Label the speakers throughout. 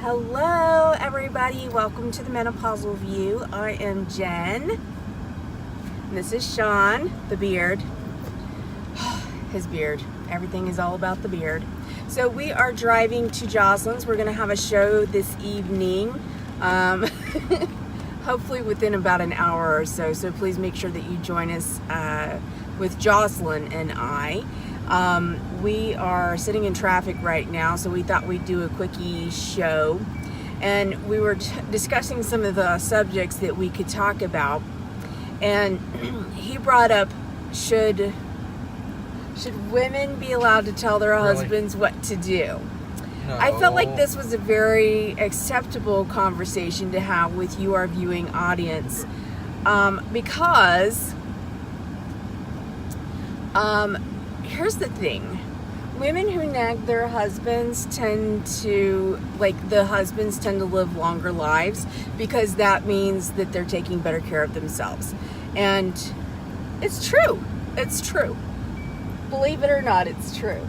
Speaker 1: Hello everybody, welcome to the Menopausal View. I am Jen. And this is Sean, the beard. His beard. Everything is all about the beard. So we are driving to Jocelyn's. We're going to have a show this evening. Hopefully within about an hour or so. So please make sure that you join us with Jocelyn and I. We are sitting in traffic right now, so we thought we'd do a quickie show, and we were discussing some of the subjects that we could talk about, and he brought up should women be allowed to tell their husbands what to do?
Speaker 2: No.
Speaker 1: I felt like this was a very acceptable conversation to have with you, our viewing audience, because here's the thing. Women who nag their husbands tend to live longer lives, because that means that they're taking better care of themselves. And it's true. It's true. Believe it or not, it's true.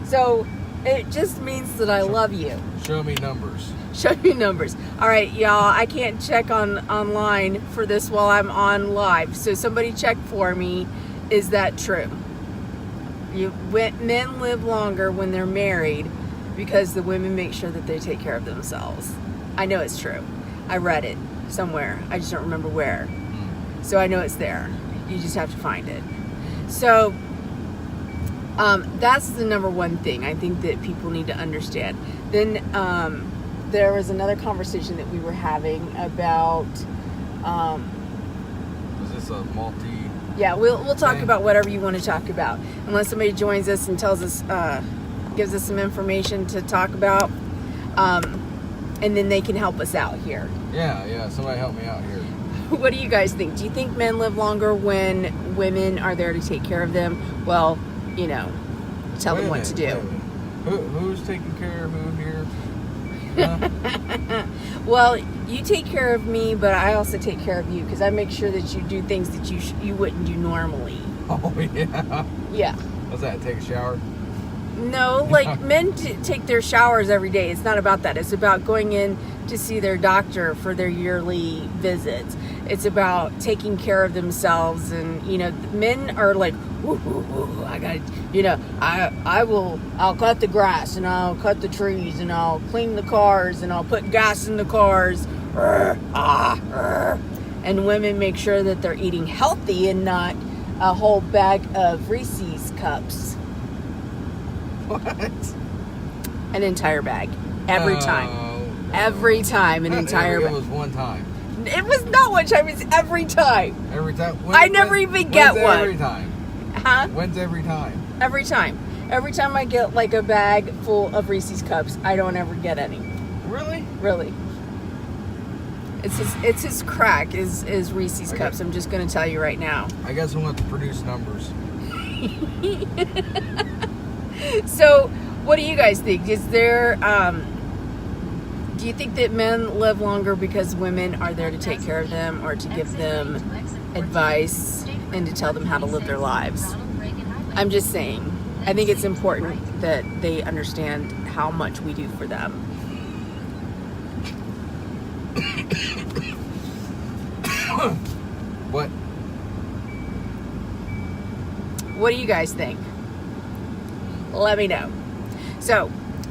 Speaker 1: So it just means that I love you.
Speaker 2: Show me numbers.
Speaker 1: Show you numbers. All right, y'all, I can't check online for this while I'm on live. So somebody check for me. Is that true? Men live longer when they're married because the women make sure that they take care of themselves. I know it's true. I read it somewhere. I just don't remember where. So I know it's there. You just have to find it. So that's the number one thing I think that people need to understand. Then there was another conversation that we were having about...
Speaker 2: Is this a multi...
Speaker 1: Yeah, we'll talk about whatever you want to talk about. Unless somebody joins us and tells us, gives us some information to talk about, and then they can help us out here.
Speaker 2: Yeah, somebody help me out here.
Speaker 1: What do you guys think? Do you think men live longer when women are there to take care of them? Well, tell them what to do.
Speaker 2: Who's taking care of who here? Huh?
Speaker 1: Well, you take care of me, but I also take care of you, because I make sure that you do things that you wouldn't do normally.
Speaker 2: Oh, yeah.
Speaker 1: Yeah.
Speaker 2: What's that, take a shower?
Speaker 1: No, like men take their showers every day. It's not about that. It's about going in to see their doctor for their yearly visits. It's about taking care of themselves. And, men are like, I got, I'll cut the grass, and I'll cut the trees, and I'll clean the cars, and I'll put gas in the cars. And women make sure that they're eating healthy and not a whole bag of Reese's cups.
Speaker 2: What?
Speaker 1: An entire bag. Every time.
Speaker 2: No.
Speaker 1: Every time, an entire bag.
Speaker 2: It was one time.
Speaker 1: It was not one time, it's every time.
Speaker 2: Every time?
Speaker 1: I never even get one.
Speaker 2: Every time?
Speaker 1: Huh?
Speaker 2: When's every time?
Speaker 1: Every time. Every time I get like a bag full of Reese's cups, I don't ever get any.
Speaker 2: Really?
Speaker 1: Really. It's his crack is Reese's cups. I'm just going to tell you right now.
Speaker 2: I guess we'll have to produce numbers.
Speaker 1: So, what do you guys think? Is there, do you think that men live longer because women are there to take care of them, or to give them advice and to tell them how to live their lives? I'm just saying. I think it's important that they understand how much we do for them.
Speaker 2: What?
Speaker 1: What do you guys think? Let me know. So,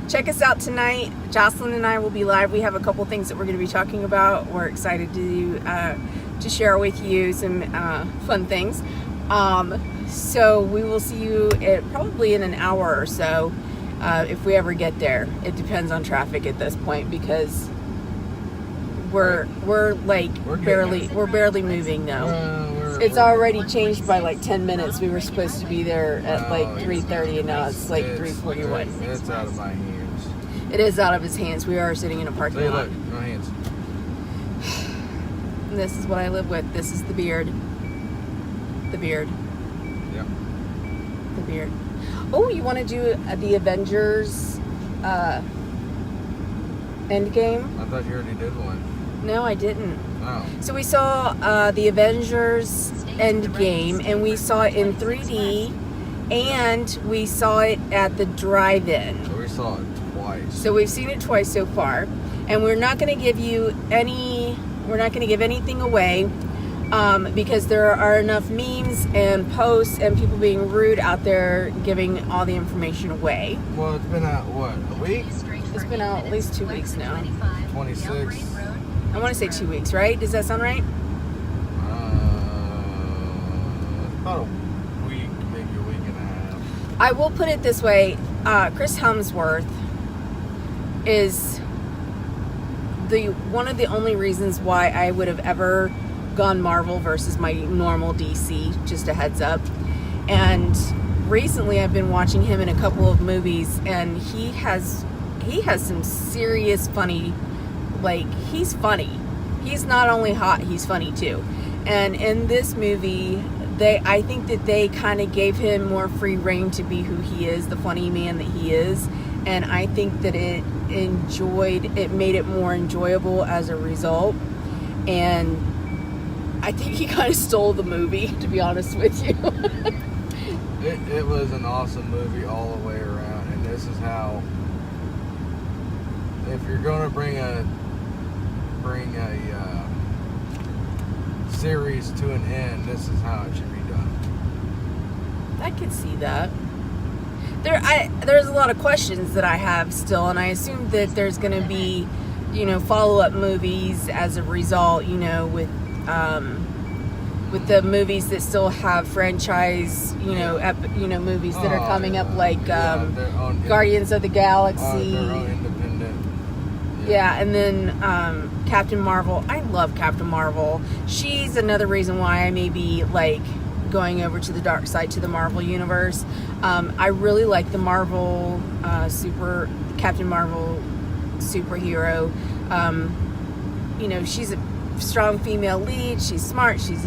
Speaker 1: check us out tonight. Jocelyn and I will be live. We have a couple things that we're going to be talking about. We're excited to share with you some fun things. So we will see you probably in an hour or so, if we ever get there. It depends on traffic at this point, because we're barely moving now. It's already changed by like 10 minutes. We were supposed to be there at like 3:30, and now it's like 3:41.
Speaker 2: It's out of my hands.
Speaker 1: It is out of his hands. We are sitting in a parking lot.
Speaker 2: Look, my hands.
Speaker 1: And this is what I live with. This is the beard. The beard.
Speaker 2: Yep.
Speaker 1: The beard. Oh, you want to do the Avengers End Game?
Speaker 2: I thought you already did one.
Speaker 1: No, I didn't.
Speaker 2: Oh.
Speaker 1: So we saw the Avengers End Game, and we saw it in 3D, and we saw it at the drive-in.
Speaker 2: So we saw it twice.
Speaker 1: So we've seen it twice so far. And we're not going to give you we're not going to give anything away because there are enough memes and posts and people being rude out there giving all the information away.
Speaker 2: Well, it's been out, what, a week?
Speaker 1: It's been out at least 2 weeks now.
Speaker 2: 26.
Speaker 1: I want to say 2 weeks, right? Does that sound right?
Speaker 2: About a week, maybe a week and a half.
Speaker 1: I will put it this way. Chris Hemsworth is one of the only reasons why I would have ever gone Marvel versus my normal DC, just a heads up. And recently I've been watching him in a couple of movies, and he has some serious funny, like, he's funny. He's not only hot, he's funny too. And in this movie, I think that they kind of gave him more free reign to be who he is, the funny man that he is. And I think that it made it more enjoyable as a result. And I think he kind of stole the movie, to be honest with you.
Speaker 2: It was an awesome movie all the way around, and this is how, if you're going to bring a series to an end, this is how it should be done.
Speaker 1: I could see that. There's a lot of questions that I have still, and I assume that there's going to be, follow-up movies as a result, with the movies that still have franchise, movies that are coming up, like Guardians of the Galaxy.
Speaker 2: Their own independent.
Speaker 1: Yeah, and then Captain Marvel. I love Captain Marvel. She's another reason why I may be going over to the dark side, to the Marvel universe. I really like the Marvel Captain Marvel superhero. She's a strong female lead. She's smart. She's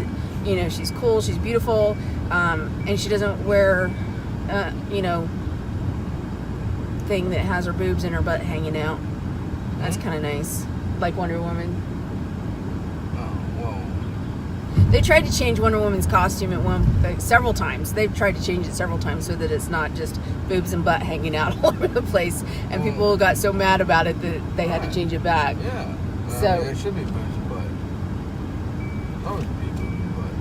Speaker 1: cool. She's beautiful. And she doesn't wear, thing that has her boobs and her butt hanging out. That's kind of nice. Like Wonder Woman.
Speaker 2: Oh, whoa.
Speaker 1: They tried to change Wonder Woman's costume several times. They've tried to change it several times so that it's not just boobs and butt hanging out all over the place. And people got so mad about it that they had to change it back.
Speaker 2: Yeah.
Speaker 1: So
Speaker 2: it should be boobs and butt. Always be boobs and butt.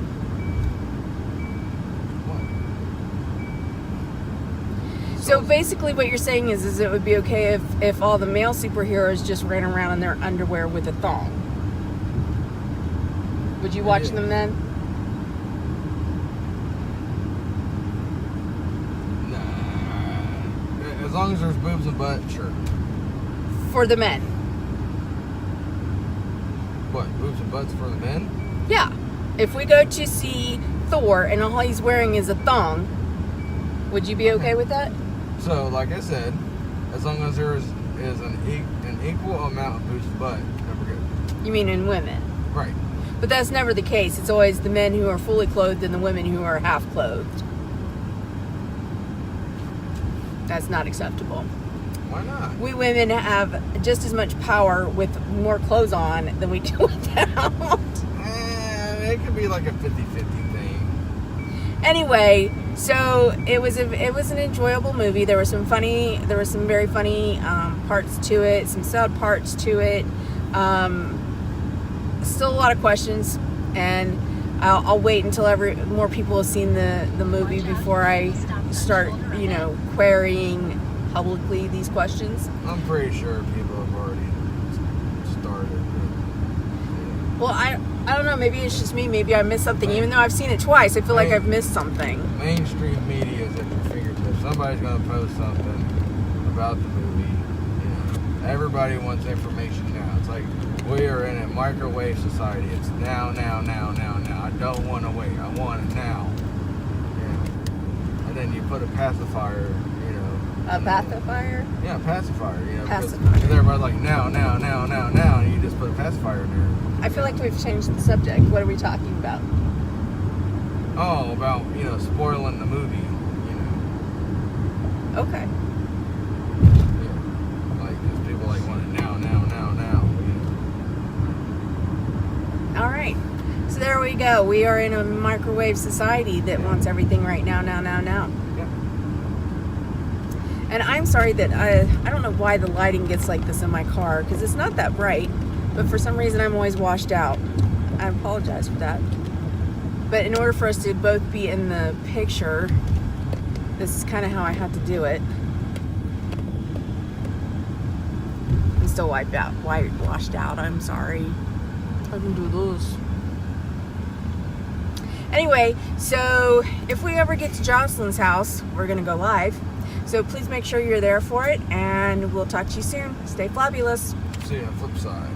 Speaker 2: What?
Speaker 1: So basically what you're saying is it would be okay if all the male superheroes just ran around in their underwear with a thong. Would you watch them then?
Speaker 2: Nah. As long as there's boobs and butt, sure.
Speaker 1: For the men?
Speaker 2: What, boobs and butts for the men?
Speaker 1: Yeah. If we go to see Thor and all he's wearing is a thong, would you be okay with that?
Speaker 2: So, like I said, as long as there is an equal amount of boobs and butt, never good.
Speaker 1: You mean in women?
Speaker 2: Right.
Speaker 1: But that's never the case. It's always the men who are fully clothed and the women who are half clothed. That's not acceptable.
Speaker 2: Why not?
Speaker 1: We women have just as much power with more clothes on than we do without.
Speaker 2: It could be like a 50-50 thing.
Speaker 1: Anyway, so it was an enjoyable movie. There were some very funny parts to it, some sad parts to it. Still a lot of questions, and I'll wait until more people have seen the movie before I start, querying publicly these questions.
Speaker 2: I'm pretty sure people have already started.
Speaker 1: Well, I don't know. Maybe it's just me. Maybe I missed something. Even though I've seen it twice, I feel like I've missed something.
Speaker 2: Mainstream media is at your fingertips. Somebody's going to post something about the movie. Everybody wants information now. It's like we are in a microwave society. It's now. I don't want to wait. I want it now. And then you put a pacifier,
Speaker 1: A pacifier?
Speaker 2: Yeah, pacifier.
Speaker 1: Pacifier.
Speaker 2: Because everybody's like, now, and you just put a pacifier in there.
Speaker 1: I feel like we've changed the subject. What are we talking about?
Speaker 2: Oh, about, spoiling the movie,
Speaker 1: Okay.
Speaker 2: Yeah. Like, because people want it now.
Speaker 1: All right. So there we go. We are in a microwave society that wants everything right now.
Speaker 2: Yeah.
Speaker 1: And I'm sorry that I don't know why the lighting gets like this in my car, because it's not that bright, but for some reason I'm always washed out. I apologize for that. But in order for us to both be in the picture, this is kind of how I have to do it. I'm still washed out. I'm sorry. I can do this. Anyway, so if we ever get to Jocelyn's house, we're going to go live. So please make sure you're there for it, and we'll talk to you soon. Stay flabulous.
Speaker 2: See you on the flip side.